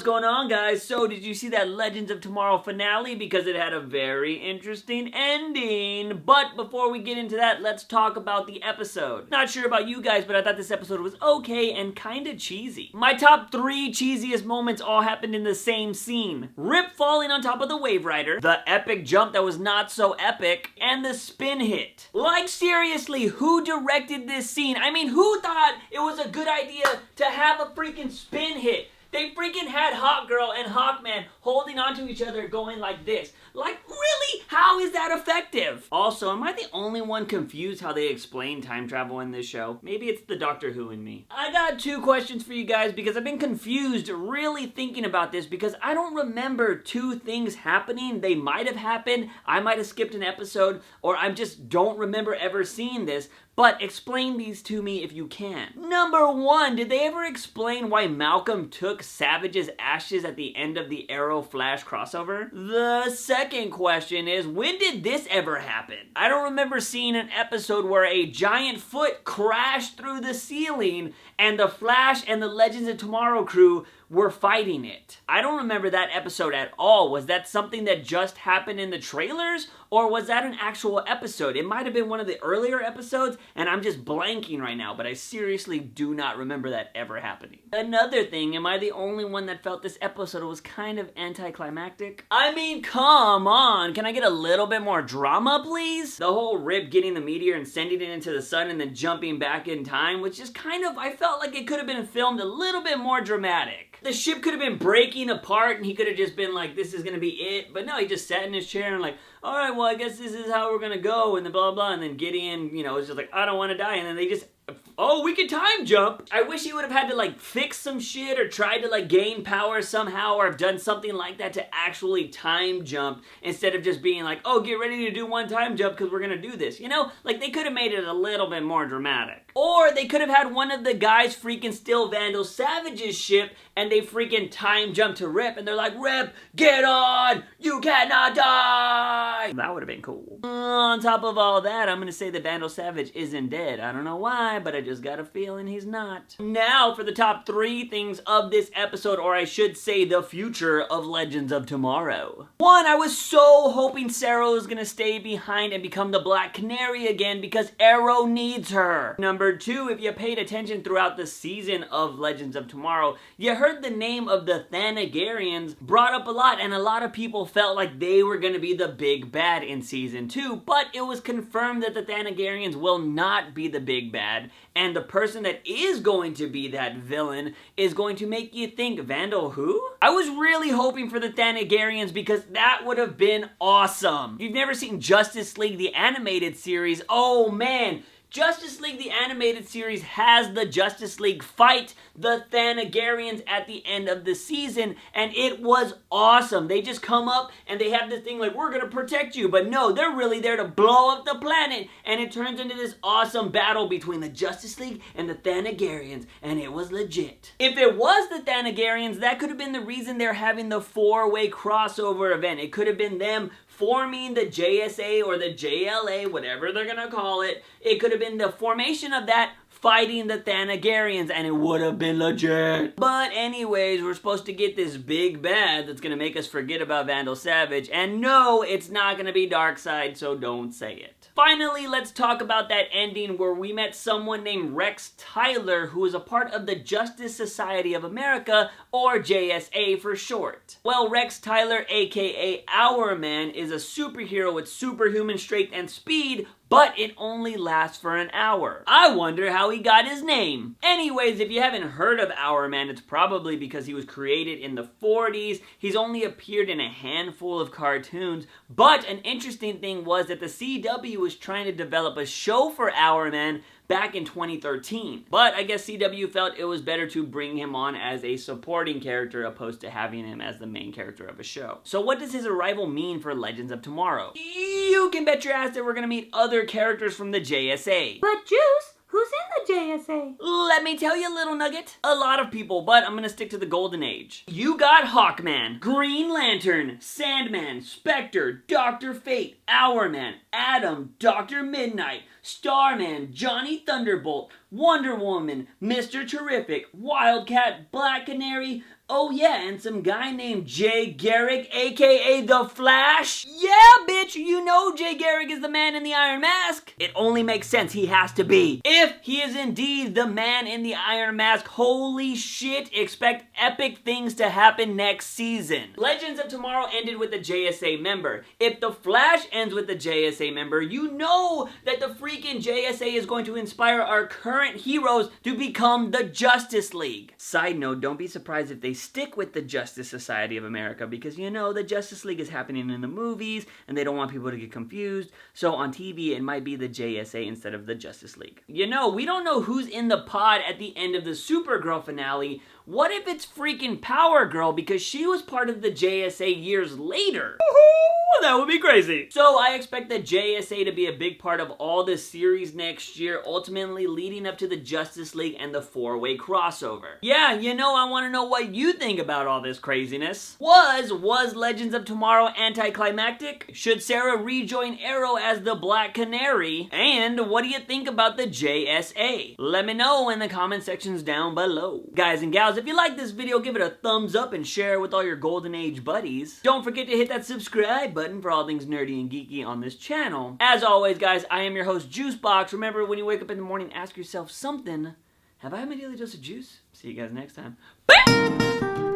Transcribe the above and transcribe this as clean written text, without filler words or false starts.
going on, guys? So, did you see that Legends of Tomorrow finale? Because it had a very interesting ending. But before we get into that, let's talk about the episode. Not sure about you guys, but I thought this episode was okay and kinda cheesy. My top 3 cheesiest moments all happened in the same scene. Rip falling on top of the Wave Rider, the epic jump that was not so epic, and the spin hit. Like, seriously, who directed this scene? I mean, who thought it was a good idea to have a freaking spin hit? They freaking had Hawkgirl and Hawkman holding onto each other going like this. Like, really? How is that effective? Also, am I the only one confused how they explain time travel in this show? Maybe it's the Doctor Who in me. I got 2 questions for you guys because I've been confused really thinking about this because I don't remember 2 things happening. They might have happened, I might have skipped an episode, or I just don't remember ever seeing this. But explain these to me if you can. Number 1, did they ever explain why Malcolm took Savage's ashes at the end of the Arrow Flash crossover? The second question is, when did this ever happen? I don't remember seeing an episode where a giant foot crashed through the ceiling and the Flash and the Legends of Tomorrow crew were fighting it. I don't remember that episode at all. Was that something that just happened in the trailers? Or was that an actual episode? It might have been one of the earlier episodes, and I'm just blanking right now, but I seriously do not remember that ever happening. Another thing, am I the only one that felt this episode was kind of anticlimactic? I mean, come on, can I get a little bit more drama, please? The whole Rip getting the meteor and sending it into the sun and then jumping back in time, which is kind of, I felt like it could have been filmed a little bit more dramatic. The ship could have been breaking apart and he could have just been like, this is gonna be it. But no, he just sat in his chair and like, all right, well, I guess this is how we're gonna go, and the blah, blah, and then Gideon, was just like, I don't want to die, and then they just, oh, we can time jump. I wish he would have had to, like, fix some shit or tried to, like, gain power somehow or have done something like that to actually time jump instead of just being like, oh, get ready to do one time jump because we're gonna do this, Like, they could have made it a little bit more dramatic. Or they could have had one of the guys freaking steal Vandal Savage's ship and they freaking time jump to Rip and they're like, Rip, get on! You cannot die! That would have been cool. On top of all that, I'm gonna say that Vandal Savage isn't dead. I don't know why, but I just got a feeling he's not. Now for the top 3 things of this episode, or I should say the future of Legends of Tomorrow. 1, I was so hoping Sarah was gonna stay behind and become the Black Canary again because Arrow needs her. Number 2, if you paid attention throughout the season of Legends of Tomorrow, you heard the name of the Thanagarians brought up a lot, and a lot of people felt like they were gonna be the big bad in season 2, but it was confirmed that the Thanagarians will not be the big bad, and the person that is going to be that villain is going to make you think, Vandal who? I was really hoping for the Thanagarians because that would have been awesome. If you've never seen Justice League the animated series, oh man, Justice League the animated series has the Justice League fight the Thanagarians at the end of the season, and it was awesome. They just come up and they have this thing like, we're gonna protect you, but no, they're really there to blow up the planet, and it turns into this awesome battle between the Justice League and the Thanagarians, and it was legit. If it was the Thanagarians, that could have been the reason they're having the 4-way crossover event. It could have been them forming the JSA or the JLA, whatever they're gonna call it. It could have been the formation of that fighting the Thanagarians, and it would have been legit. But anyways, we're supposed to get this big bad that's gonna make us forget about Vandal Savage, and no, it's not gonna be Darkseid, so don't say it. Finally, let's talk about that ending where we met someone named Rex Tyler, who is a part of the Justice Society of America, or JSA for short. Well, Rex Tyler, aka Hourman, is a superhero with superhuman strength and speed, but it only lasts for an hour. I wonder how he got his name. Anyways, if you haven't heard of Hourman, it's probably because he was created in the 40s. He's only appeared in a handful of cartoons, but an interesting thing was that the CW was trying to develop a show for Hourman back in 2013. But I guess CW felt it was better to bring him on as a supporting character opposed to having him as the main character of a show. So what does his arrival mean for Legends of Tomorrow? You can bet your ass that we're gonna meet other characters from the JSA. But Juice, who's in the JSA? Let me tell you a little nugget. A lot of people, but I'm gonna stick to the golden age. You got Hawkman, Green Lantern, Sandman, Spectre, Dr. Fate, Hourman, Atom, Dr. Midnight, Starman, Johnny Thunderbolt, Wonder Woman, Mr. Terrific, Wildcat, Black Canary, Oh yeah, and some guy named Jay Garrick, aka The Flash. Yeah, bitch, you know Jay Garrick is the man in the Iron Mask. It only makes sense he has to be. If he is indeed the man in the Iron Mask, holy shit, expect epic things to happen next season. Legends of Tomorrow ended with a JSA member. If The Flash ends with a JSA member, you know that the freaking JSA is going to inspire our current heroes to become the Justice League. Side note, don't be surprised if they stick with the Justice Society of America, because you know the Justice League is happening in the movies and they don't want people to get confused, so on TV it might be the JSA instead of the Justice League. You know, we don't know who's in the pod at the end of the Supergirl finale. What if it's freaking Power Girl, because she was part of the JSA years later? That would be crazy. So I expect the JSA to be a big part of all the series next year, ultimately leading up to the Justice League and the 4-way crossover. Yeah, you know, I want to know what you think about all this craziness. Was Legends of Tomorrow anticlimactic? Should Sarah rejoin Arrow as the Black Canary? And what do you think about the JSA? Let me know in the comment sections down below. Guys and gals, if you like this video, give it a thumbs up and share it with all your Golden Age buddies. Don't forget to hit that subscribe button for all things nerdy and geeky on this channel. As always, guys, I am your host, Juicebox. Remember, when you wake up in the morning, ask yourself something. Have I had my daily dose of juice? See you guys next time. Bye!